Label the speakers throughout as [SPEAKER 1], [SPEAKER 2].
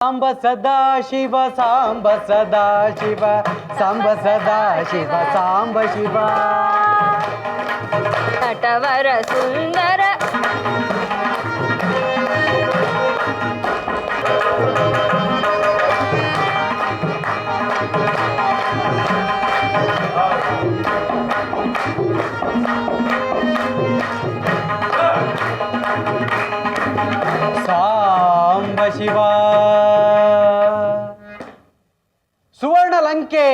[SPEAKER 1] ಸಾಂಬ ಸದಾ ಶಿವ ಸಾಂಬ ಸದಾ ಶಿವ ಸಾಂಬ ಸದಾ ಶಿವ ಸಾಂಬ ಶಿವ
[SPEAKER 2] ನಟವರ ಸುಂದರ
[SPEAKER 1] ಸಾಂಬ ಶಿವ ಸುವರ್ಣ ಲಂಕೆ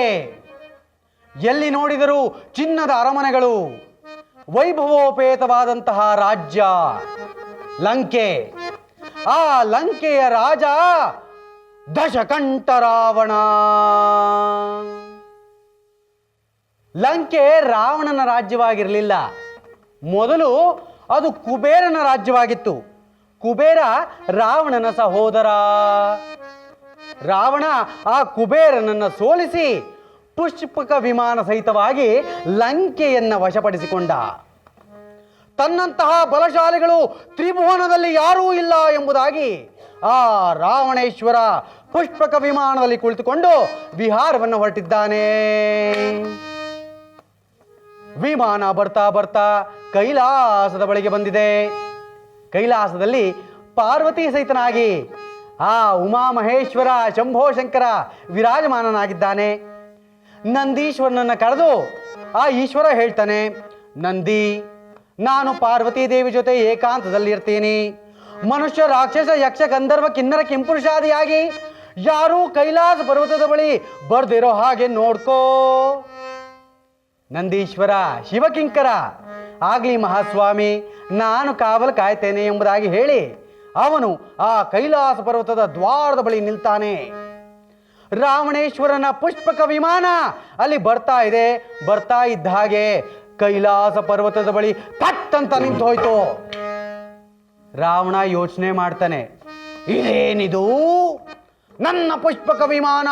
[SPEAKER 1] ಎಲ್ಲಿ ನೋಡಿದರೂ ಚಿನ್ನದ ಅರಮನೆಗಳು, ವೈಭವೋಪೇತವಾದಂತಹ ರಾಜ್ಯ ಲಂಕೆ. ಆ ಲಂಕೆಯ ರಾಜ ದಶಕಂಠ ರಾವಣ. ಲಂಕೆ ರಾವಣನ ರಾಜ್ಯವಾಗಿರಲಿಲ್ಲ. ಮೊದಲು ಅದು ಕುಬೇರನ ರಾಜ್ಯವಾಗಿತ್ತು. ಕುಬೇರ ರಾವಣನ ಸಹೋದರ. ರಾವಣ ಆ ಕುಬೇರನನ್ನು ಸೋಲಿಸಿ ಪುಷ್ಪಕ ವಿಮಾನ ಸಹಿತವಾಗಿ ಲಂಕೆಯನ್ನು ವಶಪಡಿಸಿಕೊಂಡ. ತನ್ನಂತಹ ಬಲಶಾಲಿಗಳು ತ್ರಿಭುವನದಲ್ಲಿ ಯಾರೂ ಇಲ್ಲ ಎಂಬುದಾಗಿ ಆ ರಾವಣೇಶ್ವರ ಪುಷ್ಪಕ ವಿಮಾನದಲ್ಲಿ ಕುಳಿತುಕೊಂಡು ವಿಹಾರವನ್ನು ಹೊರಟಿದ್ದಾನೆ. ವಿಮಾನ ಬರ್ತಾ ಬರ್ತಾ ಕೈಲಾಸದ ಬಳಿಗೆ ಬಂದಿದೆ. ಕೈಲಾಸದಲ್ಲಿ ಪಾರ್ವತಿ ಸಹಿತನಾಗಿ ಆ ಉಮಾಮಹೇಶ್ವರ ಶಂಭೋ ಶಂಕರ ವಿರಾಜಮಾನನಾಗಿದ್ದಾನೆ. ನಂದೀಶ್ವರನನ್ನು ಕರೆದು ಆ ಈಶ್ವರ ಹೇಳ್ತಾನೆ, ನಂದಿ, ನಾನು ಪಾರ್ವತಿ ದೇವಿ ಜೊತೆ ಏಕಾಂತದಲ್ಲಿರ್ತೀನಿ. ಮನುಷ್ಯ, ರಾಕ್ಷಸ, ಯಕ್ಷ, ಗಂಧರ್ವ, ಕಿನ್ನರ, ಕಿಂಪುರುಷಾದಿಯಾಗಿ ಯಾರೂ ಕೈಲಾಸ ಪರ್ವತದ ಬಳಿ ಬರ್ದಿರೋ ಹಾಗೆ ನೋಡ್ಕೋ. ನಂದೀಶ್ವರ ಶಿವಕಿಂಕರ, ಆಗ್ಲಿ ಮಹಾಸ್ವಾಮಿ, ನಾನು ಕಾವಲು ಕಾಯ್ತೇನೆ ಎಂಬುದಾಗಿ ಹೇಳಿ ಅವನು ಆ ಕೈಲಾಸ ಪರ್ವತದ ದ್ವಾರದ ಬಳಿ ನಿಲ್ತಾನೆ. ರಾವಣೇಶ್ವರನ ಪುಷ್ಪಕ ವಿಮಾನ ಅಲ್ಲಿ ಬರ್ತಾ ಇದೆ. ಬರ್ತಾ ಇದ್ದ ಹಾಗೆ ಕೈಲಾಸ ಪರ್ವತದ ಬಳಿ ತಟ್ಟಂತ ನಿಂತು ಹೋಯ್ತು. ರಾವಣ ಯೋಚನೆ ಮಾಡ್ತಾನೆ, ಇದೇನಿದು? ನನ್ನ ಪುಷ್ಪಕ ವಿಮಾನ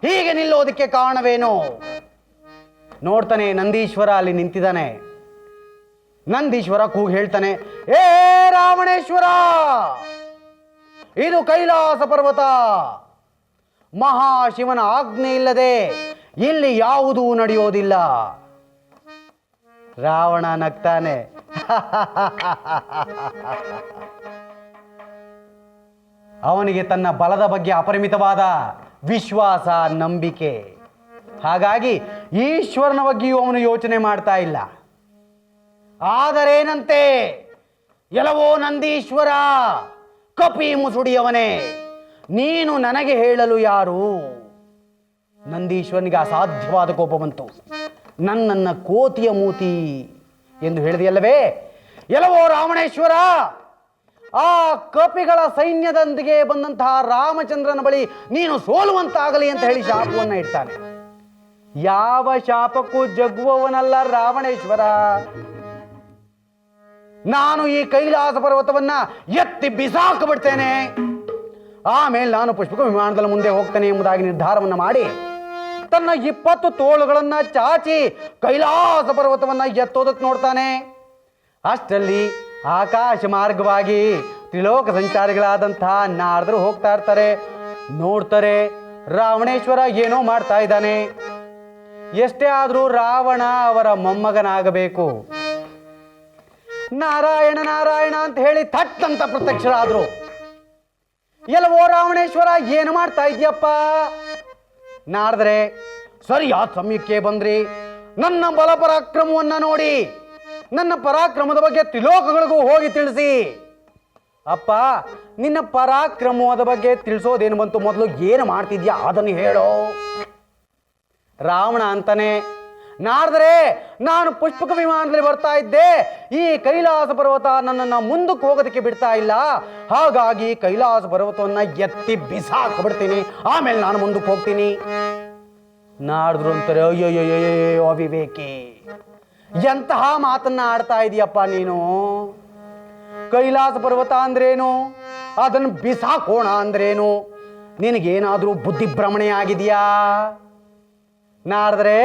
[SPEAKER 1] ಹೀಗೆ ನಿಲ್ಲೋದಕ್ಕೆ ಕಾರಣವೇನು? ನೋಡ್ತಾನೆ, ನಂದೀಶ್ವರ ಅಲ್ಲಿ ನಿಂತಿದ್ದಾನೆ. ನಂದೀಶ್ವರ ಕೂಗಿ ಹೇಳ್ತಾನೆ, ಏ ರಾವಣೇಶ್ವರ, ಇದು ಕೈಲಾಸ ಪರ್ವತ. ಮಹಾಶಿವನ ಆಜ್ಞೆ ಇಲ್ಲದೆ ಇಲ್ಲಿ ಯಾವುದೂ ನಡೆಯೋದಿಲ್ಲ. ರಾವಣ ನಗ್ತಾನೆ. ಅವನಿಗೆ ತನ್ನ ಬಲದ ಬಗ್ಗೆ ಅಪರಿಮಿತವಾದ ವಿಶ್ವಾಸ, ನಂಬಿಕೆ. ಹಾಗಾಗಿ ಈಶ್ವರನ ಬಗ್ಗೆಯೂ ಅವನು ಯೋಚನೆ ಮಾಡ್ತಾ ಇಲ್ಲ. ಆದರೇನಂತೆ, ಎಲ್ಲವೋ ನಂದೀಶ್ವರ, ಕಪಿ ಮುಸುಡಿಯವನೇ, ನೀನು ನನಗೆ ಹೇಳಲು ಯಾರು? ನಂದೀಶ್ವರನಿಗೆ ಅಸಾಧ್ಯವಾದ ಕೋಪ ಬಂತು. ನನ್ನನ್ನು ಕೋತಿಯ ಮೂತಿ ಎಂದು ಹೇಳಿದೆಯಲ್ಲವೇ? ಎಲ್ಲವೋ ರಾವಣೇಶ್ವರ, ಆ ಕಪಿಗಳ ಸೈನ್ಯದೊಂದಿಗೆ ಬಂದಂತಹ ರಾಮಚಂದ್ರನ ಬಳಿ ನೀನು ಸೋಲುವಂತಾಗಲಿ ಅಂತ ಹೇಳಿ ಶಾಪವನ್ನು ಇಡ್ತಾನೆ. ಯಾವ ಶಾಪಕ್ಕೂ ಜಗ್ಗುವವನಲ್ಲ ರಾವಣೇಶ್ವರ. ನಾನು ಈ ಕೈಲಾಸ ಪರ್ವತವನ್ನ ಎತ್ತಿ ಬಿಸಾಕಿಬಿಡ್ತೇನೆ, ಆಮೇಲೆ ನಾನು ಪುಷ್ಪಕ ವಿಮಾನದಲ್ಲಿ ಮುಂದೆ ಹೋಗ್ತೇನೆ ಎಂಬುದಾಗಿ ನಿರ್ಧಾರವನ್ನು ಮಾಡಿ ತನ್ನ 20 ತೋಳುಗಳನ್ನ ಚಾಚಿ ಕೈಲಾಸ ಪರ್ವತವನ್ನ ಎತ್ತೋದಕ್ಕೆ ನೋಡ್ತಾನೆ. ಅಷ್ಟರಲ್ಲಿ ಆಕಾಶ ಮಾರ್ಗವಾಗಿ ತ್ರಿಲೋಕ ಸಂಚಾರಿಗಳಾದಂತಹ ನಾರದರು ಹೋಗ್ತಾ ಇರ್ತಾರೆ. ನೋಡ್ತಾರೆ, ರಾವಣೇಶ್ವರ ಏನೋ ಮಾಡ್ತಾ ಇದ್ದಾನೆ. ಎಷ್ಟೇ ಆದರೂ ರಾವಣ ಅವರ ಮೊಮ್ಮಗನಾಗಬೇಕು. ನಾರಾಯಣ ನಾರಾಯಣ ಅಂತ ಹೇಳಿ ಥಟ್ ಅಂತ ಪ್ರತ್ಯಕ್ಷರಾದ್ರು. ಎಲ್ಲವೋ ರಾವಣೇಶ್ವರ, ಏನು ಮಾಡ್ತಾ ಇದೆಯಪ್ಪ? ನಾರದರೆ ಸರಿಯಾದ ಸಮಯಕ್ಕೆ ಬಂದ್ರಿ. ನನ್ನ ಬಲ ಪರಾಕ್ರಮವನ್ನು ನೋಡಿ, ನನ್ನ ಪರಾಕ್ರಮದ ಬಗ್ಗೆ ತ್ರಿಲೋಕಗಳಿಗೂ ಹೋಗಿ ತಿಳಿಸಿ. ಅಪ್ಪ, ನಿನ್ನ ಪರಾಕ್ರಮದ ಬಗ್ಗೆ ತಿಳಿಸೋದೇನು ಬಂತು? ಮೊದಲು ಏನು ಮಾಡ್ತಿದ್ಯಾ ಅದನ್ನು ಹೇಳೋ. ರಾವಣ ಅಂತಾನೆ, ನಾರದರೆ ನಾನು ಪುಷ್ಪಕ ವಿಮಾನದಲ್ಲಿ ಬರ್ತಾ ಇದ್ದೆ. ಈ ಕೈಲಾಸ ಪರ್ವತ ನನ್ನನ್ನು ಮುಂದಕ್ಕೆ ಹೋಗೋದಕ್ಕೆ ಬಿಡ್ತಾ ಇಲ್ಲ. ಹಾಗಾಗಿ ಕೈಲಾಸ ಪರ್ವತವನ್ನು ಎತ್ತಿ ಬಿಸಾಕ್ಬಿಡ್ತೀನಿ, ಆಮೇಲೆ ನಾನು ಮುಂದಕ್ಕೆ ಹೋಗ್ತೀನಿ. ನಾರದ್ರು ಅಂತಾರೆ, ಅಯ್ಯೋ ಅವಿವೇಕಿ, ಎಂತಹ ಮಾತನ್ನ ಆಡ್ತಾ ಇದೀಯಪ್ಪ ನೀನು? ಕೈಲಾಸ ಪರ್ವತ ಅಂದ್ರೇನು? ಅದನ್ನು ಬಿಸಾಕೋಣ ಅಂದ್ರೇನು? ನಿನಗೇನಾದರೂ ಬುದ್ಧಿಭ್ರಮಣೆ ಆಗಿದೆಯಾ? ನಾರದ್ರೆ,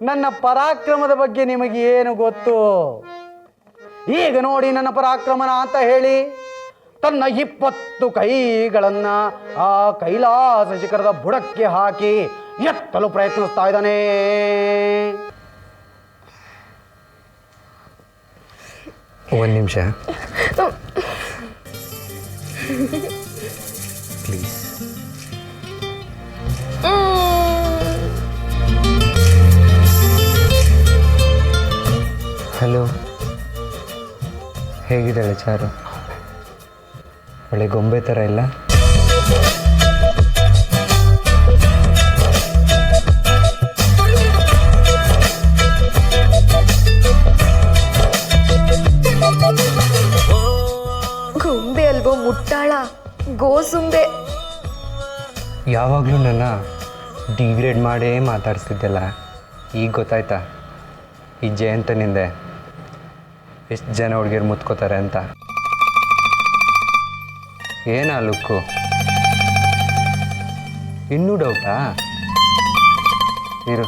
[SPEAKER 1] ನನ್ನ ಪರಾಕ್ರಮದ ಬಗ್ಗೆ ನಿಮಗೆ ಏನು ಗೊತ್ತು? ಈಗ ನೋಡಿ ನನ್ನ ಪರಾಕ್ರಮನ ಅಂತ ಹೇಳಿ ತನ್ನ 20 ಕೈಗಳನ್ನು ಆ ಕೈಲಾಸ ಶಿಖರದ ಬುಡಕ್ಕೆ ಹಾಕಿ ಎತ್ತಲು ಪ್ರಯತ್ನಿಸ್ತಾ ಇದ್ದಾನೆ.
[SPEAKER 3] ಒಂದು ನಿಮಿಷ ಪ್ಲೀಸ್. ಹಲೋ, ಹೇಗಿದ್ದಾಳೆ ಚಾರು? ಒಳ್ಳೆ ಗೊಂಬೆ ಥರ ಇಲ್ಲ?
[SPEAKER 2] ಗೊಂಬೆ ಅಲ್ವೋ ಮುಟ್ಟಾಳ, ಗೋಸುಂಬೆ.
[SPEAKER 3] ಯಾವಾಗಲೂ ನನ್ನ ಡಿಗ್ರೇಡ್ ಮಾಡೇ ಮಾತಾಡಿಸ್ತಿದ್ದೆಲ್ಲ, ಈಗ ಗೊತ್ತಾಯ್ತಾ ಈ ಜಯಂತನಿಂದೆ ಎಷ್ಟು ಜನ ಹುಡುಗಿರು ಮುತ್ಕೋತಾರೆ ಅಂತ? ಏನಾ ಲುಕ್ಕು? ಇನ್ನೂ ಡೌಟಾ? ಇರು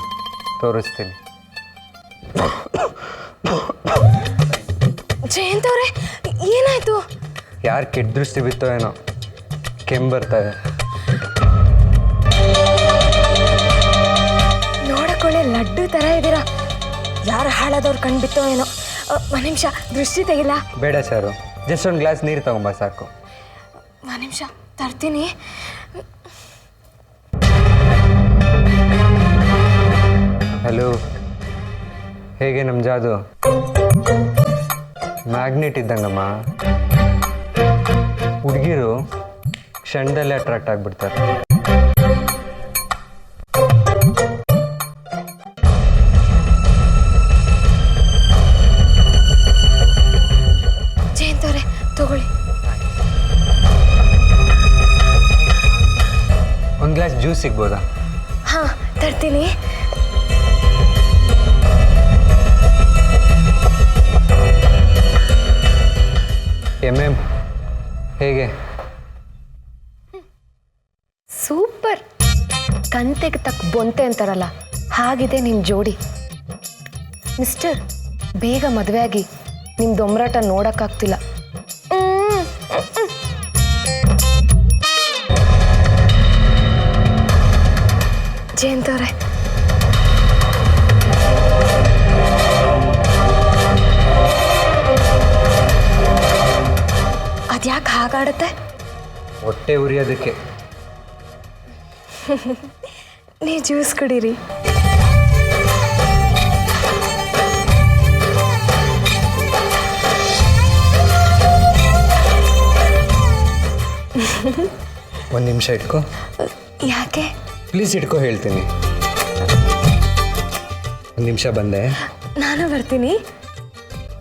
[SPEAKER 3] ತೋರಿಸ್ತೀನಿ.
[SPEAKER 2] ಜಯಂತ್ ಅವರೇ, ಏನಾಯ್ತು?
[SPEAKER 3] ಯಾರು ಕೆಟ್ಟ ದೃಷ್ಟಿ ಬಿತ್ತೋ ಏನೋ, ಕೆಮ್ಮು ಬರ್ತಾಯಿದೆ.
[SPEAKER 2] ನೋಡಕೊಳ್ಳೆ ಲಡ್ಡು ಥರ ಇದ್ದೀರಾ. ಯಾರು ಹಾಳಾದವ್ರು ಕಣ್ಣು ಬಿತ್ತೋ ಏನೋ. ಒಂದು ನಿಮಿಷ, ದೃಷ್ಟಿ ತೆಗಿಲ್ಲ?
[SPEAKER 3] ಬೇಡ ಚಾರು, ಜಸ್ಟ್ ಒಂದು ಗ್ಲಾಸ್ ನೀರು ತಗೊಂಬ ಸಾಕು.
[SPEAKER 2] ಒಂದು ನಿಮಿಷ ತರ್ತೀನಿ.
[SPEAKER 3] ಹಲೋ, ಹೇಗೆ ನಮ್ಮ ಜಾದು? ಮ್ಯಾಗ್ನೆಟ್ ಇದ್ದಂಗಮ್ಮ. ಹುಡುಗಿರು ಕ್ಷಣದಲ್ಲೇ ಅಟ್ರಾಕ್ಟ್ ಆಗಿಬಿಡ್ತಾರೆ.
[SPEAKER 2] ಜಯಂತವ್ರೆ ತಗೊಳ್ಳಿ.
[SPEAKER 3] ಒಂದು ಗ್ಲಾಸ್ ಜ್ಯೂಸ್ ಸಿಗ್ಬೋದಾ?
[SPEAKER 2] ಹಾಂ ತರ್ತೀನಿ.
[SPEAKER 3] ಎಂ ಹೇಗೆ?
[SPEAKER 2] ಸೂಪರ್. ಕಂತೆಗೆ ತಕ್ಕ ಬೊಂತೆ ಅಂತಾರಲ್ಲ, ಹಾಗಿದೆ ನಿಮ್ಮ ಜೋಡಿ. ಮಿಸ್ಟರ್, ಬೇಗ ಮದುವೆ ಆಗಿ ನಿಮ್ಮ ದೊಂಬರಾಟ ನೋಡೋಕ್ಕಾಗ್ತಿಲ್ಲ. ಜಯಂತವ್ರೆ, ಅದ್ಯಾಕೆ ಹಾಗಾಡುತ್ತೆ?
[SPEAKER 3] ಹೊಟ್ಟೆ ಉರಿಯೋದಕ್ಕೆ.
[SPEAKER 2] ನೀವು ಜ್ಯೂಸ್ ಕುಡೀರಿ.
[SPEAKER 3] ಒಂದು ನಿಮಿಷ ಇಟ್ಕೋ.
[SPEAKER 2] ಯಾಕೆ?
[SPEAKER 3] ಪ್ಲೀಸ್ ಇಟ್ಕೋ, ಹೇಳ್ತೀನಿ. ಒಂದು ನಿಮಿಷ ಬಂದೆ.
[SPEAKER 2] ನಾನು ಬರ್ತೀನಿ.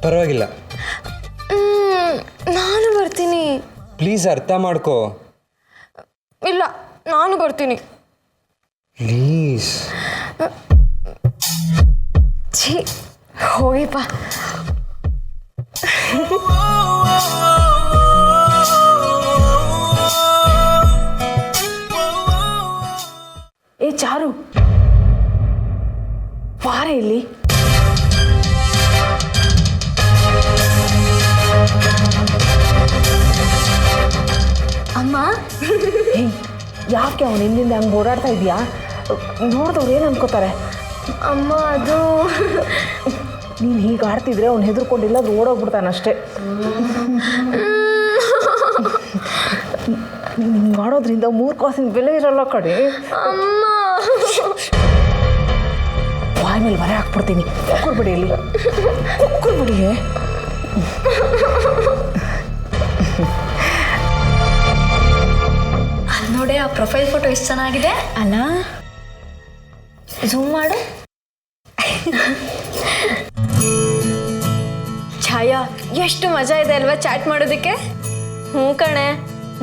[SPEAKER 3] ಪರವಾಗಿಲ್ಲ,
[SPEAKER 2] ನಾನು ಬರ್ತೀನಿ.
[SPEAKER 3] ಪ್ಲೀಸ್ ಅರ್ಥ ಮಾಡ್ಕೋ.
[SPEAKER 2] ಇಲ್ಲ, ನಾನು ಬರ್ತೀನಿ.
[SPEAKER 3] ಪ್ಲೀಸ್.
[SPEAKER 2] ಛೀ, ಹೋಗಿಪ್ಪ.
[SPEAKER 4] ಏ ಚಾರು, ಬಾರ ಇಲ್ಲಿ.
[SPEAKER 2] ಅಮ್ಮ,
[SPEAKER 4] ಯಾಕೆ ಅವನು ಹಿಂದಿಂದ ಹಂಗೆ ಓಡಾಡ್ತಾ ಇದೆಯಾ? ನೋಡಿದವ್ರು ಏನು ಅನ್ಕೋತಾರೆ?
[SPEAKER 2] ಅಮ್ಮ ಅದು
[SPEAKER 4] ನೀನು ಹೀಗೆ ಆಡ್ತಿದ್ರೆ ಅವ್ನು ಹೆದರ್ಕೊಂಡಿಲ್ಲ, ಅದು ಓಡೋಗ್ಬಿಡ್ತಾನಷ್ಟೇ. ನೀನು ಹಿಂಗೆ ಮಾಡೋದ್ರಿಂದ 3 ಕಾಸಿನ ಬೆಲೆ ಇರಲ್ಲ ಕಡೆ.
[SPEAKER 2] ಅಮ್ಮ,
[SPEAKER 4] ಬಾಯ್ ಮೇಲೆ ಬರೆ ಹಾಕ್ಬಿಡ್ತೀನಿ. ಕೊಡ್ಬಿಡಿ ಇಲ್ಲಿ, ಕೊಡ್ಬಿಡಿ.
[SPEAKER 2] ಅಲ್ಲಿ ನೋಡಿ, ಆ ಪ್ರೊಫೈಲ್ ಫೋಟೋ ಎಷ್ಟು ಚೆನ್ನಾಗಿದೆ ಅಲ್ಲ? ಝೂಮ್ ಮಾಡು. ಛಾಯಾ, ಎಷ್ಟು ಮಜಾ ಇದೆ ಅಲ್ವಾ ಚಾಟ್ ಮಾಡೋದಕ್ಕೆ? ಹ್ಞೂ ಕಣೆ,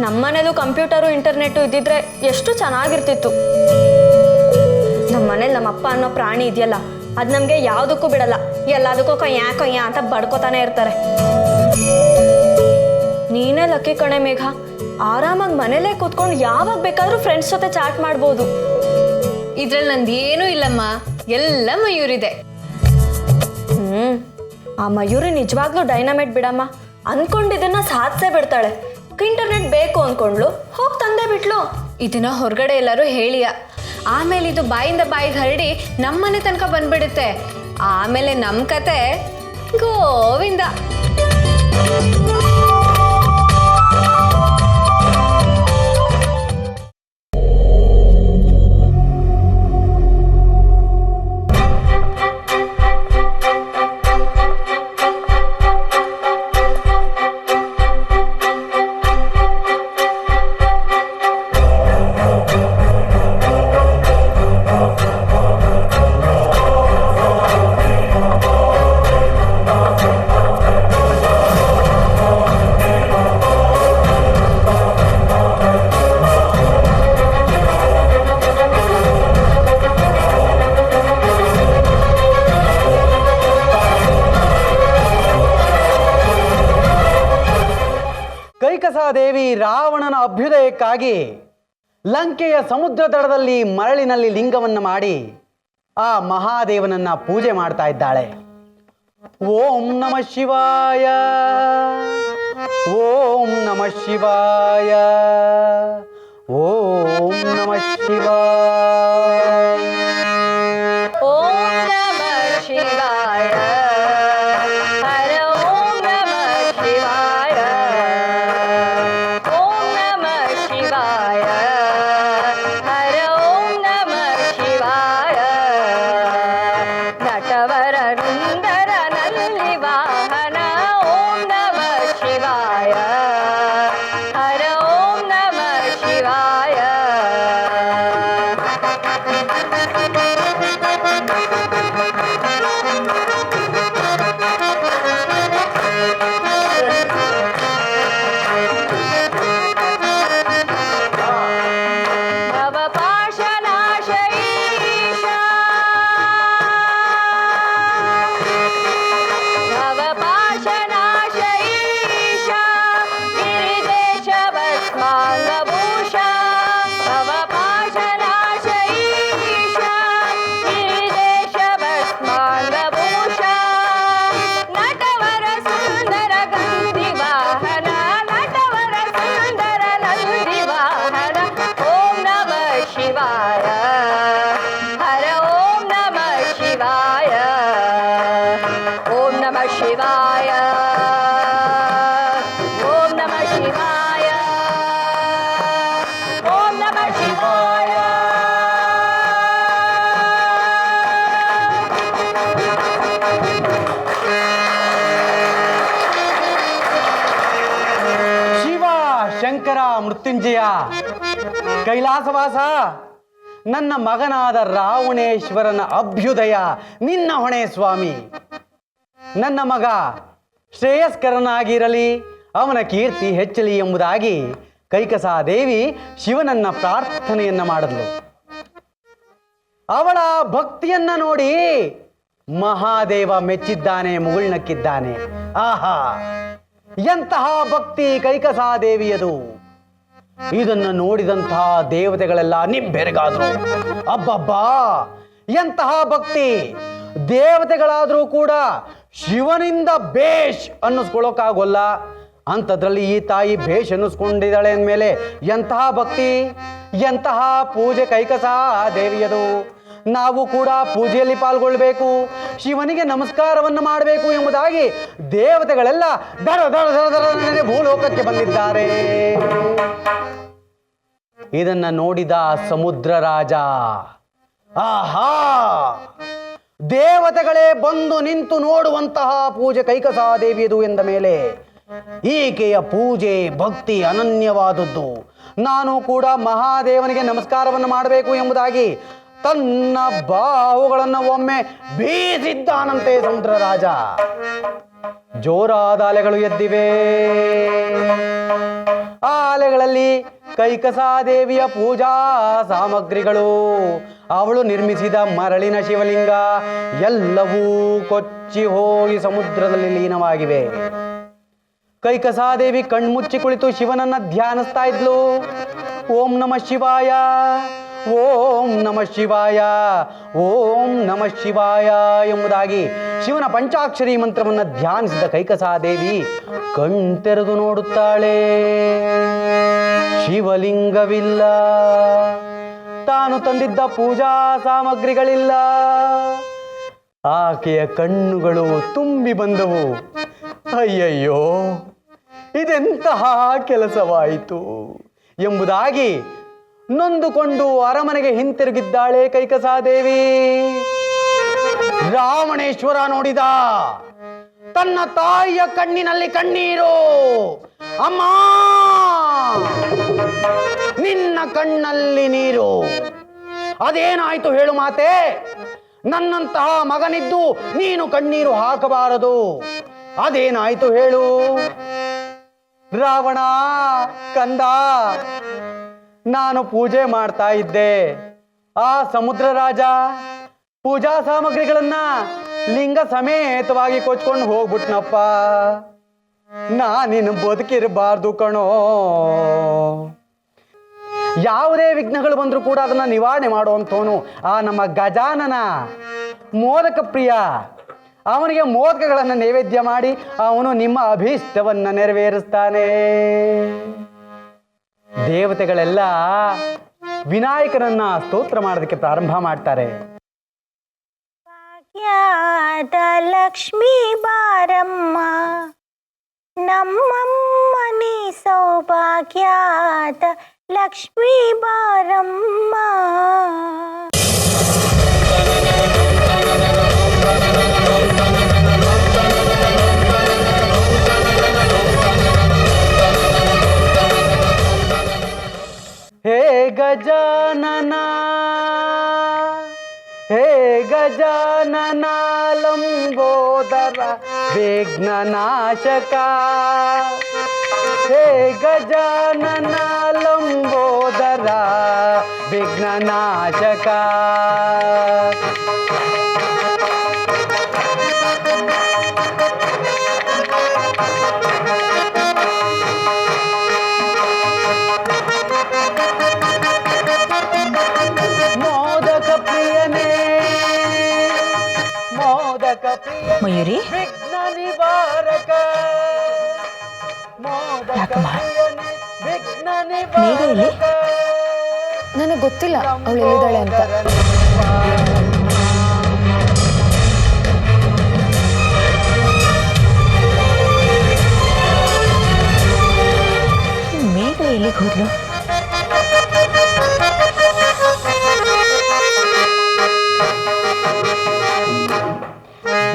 [SPEAKER 2] ನಮ್ಮನೇಲೂ ಕಂಪ್ಯೂಟರು ಇಂಟರ್ನೆಟ್ಟು ಇದ್ದಿದ್ರೆ ಎಷ್ಟು ಚೆನ್ನಾಗಿರ್ತಿತ್ತು. ನಮ್ಮ ಮನೇಲಿ ನಮ್ಮ ಅಪ್ಪ ಅನ್ನೋ ಪ್ರಾಣಿ ಇದೆಯಲ್ಲ, ಅದು ನಮಗೆ ಯಾವುದಕ್ಕೂ ಬಿಡಲ್ಲ. ಎಲ್ಲದಕ್ಕೂ ಕೊಯ್ಯ ಅಂತ ಬಡ್ಕೋತಾನೆ ಇರ್ತಾರೆ. ನೀನೇ ಲಕ್ಕಿ ಕಣೆ ಮೇಘ, ಆರಾಮಾಗಿ ಮನೇಲೇ ಕೂತ್ಕೊಂಡು ಯಾವಾಗ ಬೇಕಾದರೂ ಫ್ರೆಂಡ್ಸ್ ಜೊತೆ ಚಾಟ್ ಮಾಡ್ಬೋದು.
[SPEAKER 5] ಇದ್ರಲ್ಲಿ ನಂದು ಏನೂ ಇಲ್ಲಮ್ಮ, ಎಲ್ಲ ಮಯೂರಿದೆ.
[SPEAKER 2] ಆ ಮಯೂರಿ ನಿಜವಾಗ್ಲೂ ಡೈನಮೈಟ್ ಬಿಡಮ್ಮ. ಅಂದ್ಕೊಂಡಿದ್ದನ್ನ ಸಾಧಿಸೇ ಬಿಡ್ತಾಳೆ. ಇಂಟರ್ನೆಟ್ ಬೇಕು ಅಂದ್ಕೊಂಡ್ಲು, ಹೋಗಿ ತಂದೆ ಬಿಟ್ಲು.
[SPEAKER 5] ಇದನ್ನ ಹೊರಗಡೆ ಎಲ್ಲರೂ ಹೇಳಿಯ, ಆಮೇಲೆ ಇದು ಬಾಯಿಂದ ಬಾಯಿಗೆ ಹರಡಿ ನಮ್ಮನೆ ತನಕ ಬಂದ್ಬಿಡುತ್ತೆ. ಆಮೇಲೆ ನಮ್ಮ ಕತೆ ಗೋವಿಂದ.
[SPEAKER 1] ಕೈಕಸಾದೇವಿ ರಾವಣನ ಅಭ್ಯುದಯಕ್ಕಾಗಿ ಲಂಕೆಯ ಸಮುದ್ರ ದಡದಲ್ಲಿ ಮರಳಿನಲ್ಲಿ ಲಿಂಗವನ್ನು ಮಾಡಿ ಆ ಮಹಾದೇವನನ್ನ ಪೂಜೆ ಮಾಡ್ತಾ ಇದ್ದಾಳೆ. ಓಂ ನಮಃ ಶಿವಾಯ, ಓಂ ನಮಃ ಶಿವಾಯ, ಓಂ ನಮಃ ಶಿವಾಯ.
[SPEAKER 2] ಓಂ ನಮಃ ಶಿವಾಯ, ಹರ ಓಂ ನಮಃ ಶಿವಾಯ, ಓಂ ನಮಃ ಶಿವಾಯ, ಹರ ಓಂ ನಮಃ ಶಿವಾಯ. ನಟವರ ರುಂದರ ನಲ್ಲಿ ವಾಹನ ಓಂ ನಮಃ ಶಿವಾಯ, ಹರ ಓಂ ನಮಃ ಶಿವಾಯ. भवपाशनाशईशा, भवपाशनाशईशा, गिरिदेशवस्माङ्गभूषा. भवपाशनाशईशा, गिरिदेशवस्माङ्गभूषा. नटवर सुन्दर गन्धिवाहन, नटवर सुन्दर नन्दिवाहन. ಓಂ ನಮಃ ಶಿವಾಯ, ಹರ ಓಂ ನಮಃ ಶಿವಾಯ, ಓಂ ನಮಃ ಶಿವಾಯ, ಓಂ ನಮಃ ಶಿವಾಯ, ಓಂ ನಮಃ ಶಿವಾಯ.
[SPEAKER 1] ಶಿವ ಶಂಕರ ಮೃತ್ಯುಂಜಯ ಕೈಲಾಸವಾಸ, ನನ್ನ ಮಗನಾದ ರಾವಣೇಶ್ವರನ ಅಭ್ಯುದಯ ನಿನ್ನ ಹೊಣೆ ಸ್ವಾಮಿ. ನನ್ನ ಮಗ ಶ್ರೇಯಸ್ಕರನಾಗಿರಲಿ, ಅವನ ಕೀರ್ತಿ ಹೆಚ್ಚಲಿ ಎಂಬುದಾಗಿ ಕೈಕಸಾದೇವಿ ಶಿವನನ್ನ ಪ್ರಾರ್ಥನೆಯನ್ನ ಮಾಡಿದ್ಲು. ಅವಳ ಭಕ್ತಿಯನ್ನ ನೋಡಿ ಮಹಾದೇವ ಮೆಚ್ಚಿದ್ದಾನೆ, ಮುಗುಳ್ನಕ್ಕಿದ್ದಾನೆ. ಆಹಾ, ಎಂತಹ ಭಕ್ತಿ ಕೈಕಸಾದೇವಿಯದು! ಇದನ್ನು ನೋಡಿದಂತಹ ದೇವತೆಗಳೆಲ್ಲ ನಿಂಬೆರಗಾದ್ರು. ಅಬ್ಬಬ್ಬಾ, ಎಂತಹ ಭಕ್ತಿ! ದೇವತೆಗಳಾದರೂ ಕೂಡ ಶಿವನಿಂದ ಬೇಷ್ ಅನ್ನಿಸ್ಕೊಳ್ಳೋಕ್ಕಾಗೋಲ್ಲ, ಅಂಥದ್ರಲ್ಲಿ ಈ ತಾಯಿ ಬೇಷ್ ಅನ್ನಿಸ್ಕೊಂಡಿದ್ದಾಳೆ ಅಂದಮೇಲೆ ಎಂತಹ ಭಕ್ತಿ, ಎಂತಹ ಪೂಜೆ ಕೈಕಸಾದೇವಿಯದು! ನಾವು ಕೂಡ ಪೂಜೆಯಲ್ಲಿ ಪಾಲ್ಗೊಳ್ಬೇಕು, ಶಿವನಿಗೆ ನಮಸ್ಕಾರವನ್ನು ಮಾಡಬೇಕು ಎಂಬುದಾಗಿ ದೇವತೆಗಳೆಲ್ಲ ದರ ದರ ದರ ದರ ಭೂಲೋಕಕ್ಕೆ ಬಂದಿದ್ದಾರೆ. ಇದನ್ನ ನೋಡಿದ ಸಮುದ್ರ ರಾಜ, ಆಹಾ, ದೇವತೆಗಳೇ ಬಂದು ನಿಂತು ನೋಡುವಂತಹ ಪೂಜೆ ಕೈಕಸಾದೇವಿಯದು ಎಂದ ಮೇಲೆ ಈಕೆಯ ಪೂಜೆ ಭಕ್ತಿ ಅನನ್ಯವಾದದ್ದು, ನಾನು ಕೂಡ ಮಹಾದೇವನಿಗೆ ನಮಸ್ಕಾರವನ್ನು ಮಾಡಬೇಕು ಎಂಬುದಾಗಿ ತನ್ನ ಬಾಹುಗಳನ್ನು ಒಮ್ಮೆ ಬೀಸಿದ್ದಾನಂತೆ ಸಮುದ್ರ ರಾಜ. ಜೋರಾದ ಅಲೆಗಳು ಎದ್ದಿವೆ. ಆ ಅಲೆಗಳಲ್ಲಿ ಕೈಕಸಾದೇವಿಯ ಪೂಜಾ ಸಾಮಗ್ರಿಗಳು, ಅವಳು ನಿರ್ಮಿಸಿದ ಮರಳಿನ ಶಿವಲಿಂಗ ಎಲ್ಲವೂ ಕೊಚ್ಚಿ ಹೋಗಿ ಸಮುದ್ರದಲ್ಲಿ ಲೀನವಾಗಿವೆ. ಕೈಕಸಾದೇವಿ ಕಣ್ಮುಚ್ಚಿ ಕುಳಿತು ಶಿವನನ್ನ ಧ್ಯಾನಿಸ್ತಾ ಇದ್ಲು. ಓಂ ನಮಃ ಶಿವಾಯ, ಓಂ ನಮಃ ಶಿವಾಯ, ಓಂ ನಮಃ ಶಿವಾಯ ಎಂಬುದಾಗಿ ಶಿವನ ಪಂಚಾಕ್ಷರಿ ಮಂತ್ರವನ್ನು ಧ್ಯಾನಿಸಿದ ಕೈಕಸಾದೇವಿ ಕಣ್ತೆರೆದು ನೋಡುತ್ತಾಳೆ. ಶಿವಲಿಂಗವಿಲ್ಲ, ತಾನು ತಂದಿದ್ದ ಪೂಜಾ ಸಾಮಗ್ರಿಗಳಿಲ್ಲ. ಆಕೆಯ ಕಣ್ಣುಗಳು ತುಂಬಿ ಬಂದವು. ಅಯ್ಯಯ್ಯೋ, ಇದೆಂತಹ ಕೆಲಸವಾಯಿತು ಎಂಬುದಾಗಿ ನೊಂದುಕೊಂಡು ಅರಮನೆಗೆ ಹಿಂತಿರುಗಿದ್ದಾಳೆ ಕೈಕಸಾದೇವಿ. ರಾವಣೇಶ್ವರ ನೋಡಿದ, ತನ್ನ ತಾಯಿಯ ಕಣ್ಣಿನಲ್ಲಿ ಕಣ್ಣೀರು. ಅಮ್ಮ, ನಿನ್ನ ಕಣ್ಣಲ್ಲಿ ನೀರು, ಅದೇನಾಯ್ತು ಹೇಳು ಮಾತೆ? ನನ್ನಂತಹ ಮಗನಿದ್ದು ನೀನು ಕಣ್ಣೀರು ಹಾಕಬಾರದು, ಅದೇನಾಯ್ತು ಹೇಳು? ರಾವಣ ಕಂದ, ನಾನು ಪೂಜೆ ಮಾಡ್ತಾ ಇದ್ದೆ. ಆ ಸಮುದ್ರ ರಾಜ ಪೂಜಾ ಸಾಮಗ್ರಿಗಳನ್ನ ಲಿಂಗ ಸಮೇತವಾಗಿ ಕೊಚ್ಕೊಂಡು ಹೋಗ್ಬಿಟ್ನಪ್ಪ. ನಾನಿನ್ನು ಬದುಕಿರಬಾರ್ದು ಕಣೋ. ಯಾವುದೇ ವಿಘ್ನಗಳು ಬಂದರೂ ಕೂಡ ಅದನ್ನ ನಿವಾರಣೆ ಮಾಡುವಂಥವನು ಆ ನಮ್ಮ ಗಜಾನನ, ಮೋದಕ ಪ್ರಿಯ. ಅವನಿಗೆ ಮೋದಕಗಳನ್ನು ನೈವೇದ್ಯ ಮಾಡಿ ಅವನು ನಿಮ್ಮ ಅಭೀಷ್ಟವನ್ನು ನೆರವೇರಿಸ್ತಾನೆ. ದೇವತೆಗಳೆಲ್ಲ ವಿನಾಯಕನನ್ನ ಸ್ತೋತ್ರ ಮಾಡೋದಕ್ಕೆ ಪ್ರಾರಂಭ ಮಾಡ್ತಾರೆ.
[SPEAKER 6] ಭಾಗ್ಯದ ಲಕ್ಷ್ಮೀ ಬಾರಮ್ಮ, ನಮ್ಮಮ್ಮನಿ ಸೌಭಾಗ್ಯದ ಲಕ್ಷ್ಮೀ ಬಾರಮ್ಮ.
[SPEAKER 1] ಹೇ ಗಜಾನನ, ಹೇ ಗಜಾನನ ಲಂಬೋದರ ವಿಘ್ನನಾಶಕ, ಹೇ ಗಜಾನನ ಲಂಬೋದರ ವಿಘ್ನನಾಶಕ. ಮೋದಕ ಪ್ರಿಯನೇ, ಮೋದಕ ಪ್ರಿಯ,
[SPEAKER 4] ಮಯೂರಿ,
[SPEAKER 1] ವಿಘ್ನ ನಿವಾರಕ, ಮೋದಕ
[SPEAKER 4] ಯಾಕಮ್ಮ?
[SPEAKER 1] ಪ್ರಿಯನೇ, ವಿಘ್ನ
[SPEAKER 4] ಮೇಘ ಎಲ್ಲಿ?
[SPEAKER 1] ನಿವಾರಕ.
[SPEAKER 2] ನನಗೆ ಗೊತ್ತಿಲ್ಲ ಅವಳು ಎಲ್ಲಿದ್ದಾಳೆ ಅಂತ.
[SPEAKER 4] ಮೇಘ ಎಲ್ಲಿಗೆ ಹೋದ್ಲು?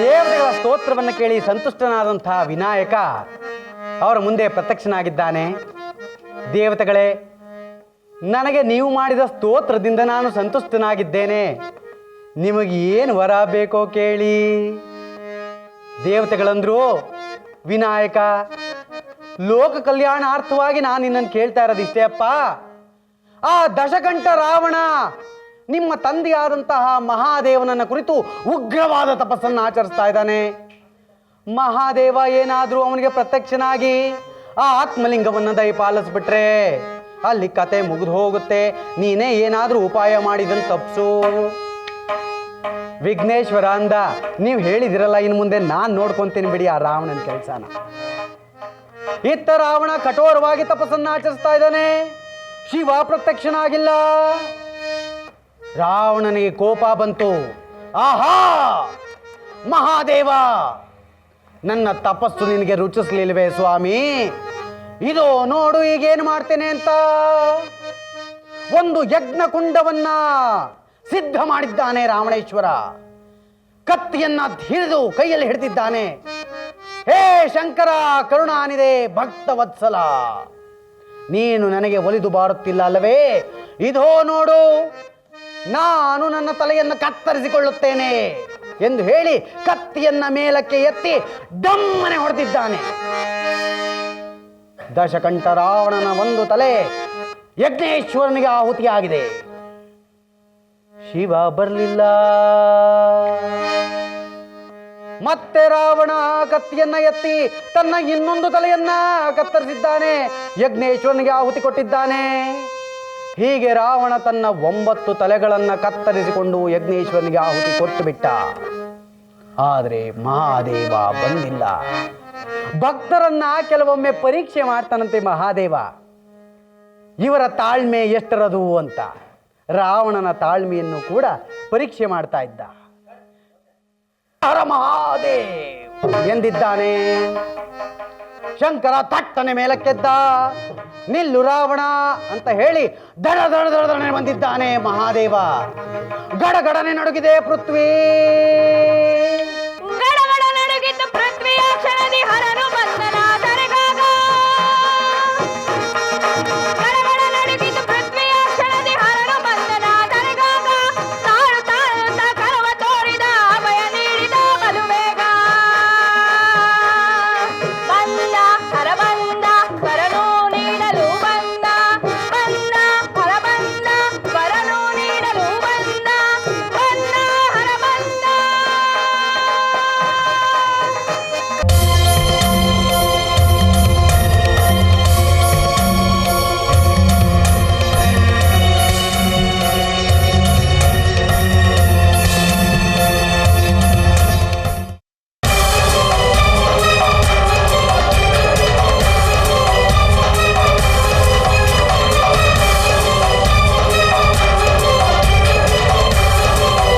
[SPEAKER 1] ದೇವತೆಗಳ ಸ್ತೋತ್ರವನ್ನು ಕೇಳಿ ಸಂತುಷ್ಟನಾದಂತಹ ವಿನಾಯಕ ಅವರ ಮುಂದೆ ಪ್ರತ್ಯಕ್ಷನಾಗಿದ್ದಾನೆ. ದೇವತೆಗಳೇ, ನನಗೆ ನೀವು ಮಾಡಿದ ಸ್ತೋತ್ರದಿಂದ ನಾನು ಸಂತುಷ್ಟನಾಗಿದ್ದೇನೆ. ನಿಮಗೆ ಏನು ವರ ಬೇಕೋ ಕೇಳಿ. ದೇವತೆಗಳಂದ್ರು, ವಿನಾಯಕ, ಲೋಕ ಕಲ್ಯಾಣಾರ್ಥವಾಗಿ ನಾನು ನಿನ್ನನ್ನು ಕೇಳ್ತಾ ಇರೋದಿಷ್ಟೇ ಅಪ್ಪ. ಆ ದಶಕಂಠ ರಾವಣ ನಿಮ್ಮ ತಂದೆಯಾದಂತಹ ಮಹಾದೇವನನ್ನ ಕುರಿತು ಉಗ್ರವಾದ ತಪಸ್ಸನ್ನು ಆಚರಿಸ್ತಾ ಇದ್ದಾನೆ. ಮಹಾದೇವ ಏನಾದರೂ ಅವನಿಗೆ ಪ್ರತ್ಯಕ್ಷನಾಗಿ ಆ ಆತ್ಮಲಿಂಗವನ್ನು ದಯಪಾಲಿಸ್ಬಿಟ್ರೆ ಅಲ್ಲಿ ಕತೆ ಮುಗಿದು ಹೋಗುತ್ತೆ. ನೀನೇ ಏನಾದರೂ ಉಪಾಯ ಮಾಡಿದನ್ನು ತಪ್ಸು. ವಿಘ್ನೇಶ್ವರ ಅಂದ, ನೀವು ಹೇಳಿದಿರಲ್ಲ, ಇನ್ನು ಮುಂದೆ ನಾನು ನೋಡ್ಕೊಂತೀನಿ ಬಿಡಿ ಆ ರಾವಣನ ಕೆಲಸನ. ಇತ್ತ ರಾವಣ ಕಠೋರವಾಗಿ ತಪಸ್ಸನ್ನು ಆಚರಿಸ್ತಾ ಇದ್ದಾನೆ. ಶಿವ ಪ್ರತ್ಯಕ್ಷನಾಗಿಲ್ಲ. ರಾವಣನಿಗೆ ಕೋಪ ಬಂತು. ಆಹಾ, ಮಹಾದೇವ, ನನ್ನ ತಪಸ್ಸು ನಿನಗೆ ರುಚಿಸ್ಲಿಲ್ವೇ ಸ್ವಾಮಿ? ಇದು ನೋಡು ಈಗೇನು ಮಾಡ್ತೇನೆ ಅಂತ. ಒಂದು ಯಜ್ಞ ಕುಂಡವನ್ನ ಸಿದ್ಧ ಮಾಡಿದ್ದಾನೆ ರಾವಣೇಶ್ವರ. ಕತ್ತಿಯನ್ನ ಹಿಡಿದು ಕೈಯಲ್ಲಿ ಹಿಡಿದಿದ್ದಾನೆ. ಹೇ ಶಂಕರ, ಕರುಣಾನಿದೆ ಭಕ್ತವತ್ಸಲ, ನೀನು ನನಗೆ ಒಲಿದು ಬಾರುತ್ತಿಲ್ಲ ಅಲ್ಲವೇ? ಇದೋ ನೋಡು, ನಾನು ನನ್ನ ತಲೆಯನ್ನು ಕತ್ತರಿಸಿಕೊಳ್ಳುತ್ತೇನೆ ಎಂದು ಹೇಳಿ ಕತ್ತಿಯನ್ನ ಮೇಲಕ್ಕೆ ಎತ್ತಿ ಡಮ್ಮನೆ ಹೊಡೆದಿದ್ದಾನೆ. ದಶಕಂಠ ರಾವಣನ ಒಂದು ತಲೆ ಯಜ್ಞೇಶ್ವರನಿಗೆ ಆಹುತಿಯಾಗಿದೆ. ಶಿವ ಬರಲಿಲ್ಲ. ಮತ್ತೆ ರಾವಣ ಕತ್ತಿಯನ್ನ ಎತ್ತಿ ತನ್ನ ಇನ್ನೊಂದು ತಲೆಯನ್ನ ಕತ್ತರಿಸಿದ್ದಾನೆ. ಯಜ್ಞೇಶ್ವರನಿಗೆ ಆಹುತಿ ಕೊಟ್ಟಿದ್ದಾನೆ. ಹೀಗೆ ರಾವಣ ತನ್ನ 9 ತಲೆಗಳನ್ನು ಕತ್ತರಿಸಿಕೊಂಡು ಯಜ್ಞೇಶ್ವರನಿಗೆ ಆಹುತಿ ಕೊಟ್ಟು ಬಿಟ್ಟ. ಆದರೆ ಮಹಾದೇವ ಬಂದಿಲ್ಲ. ಭಕ್ತರನ್ನ ಕೆಲವೊಮ್ಮೆ ಪರೀಕ್ಷೆ ಮಾಡ್ತಾನಂತೆ ಮಹಾದೇವ, ಇವರ ತಾಳ್ಮೆ ಎಷ್ಟರದು ಅಂತ. ರಾವಣನ ತಾಳ್ಮೆಯನ್ನು ಕೂಡ ಪರೀಕ್ಷೆ ಮಾಡ್ತಾ ಇದ್ದ. ಹರ ಮಹಾದೇವ್ ಎಂದಿದ್ದಾನೆ. ಶಂಕರ ತಟ್ಟನೆ ಮೇಲಕ್ಕೆದ್ದ. ನಿಲ್ಲು ರಾವಣ ಅಂತ ಹೇಳಿ ದಡ ದಡ ದಡ ದಡನೆ ಬಂದಿದ್ದಾನೆ ಮಹಾದೇವ. ಗಡಗಡನೆ ನಡುಗಿದೆ ಪೃಥ್ವಿ.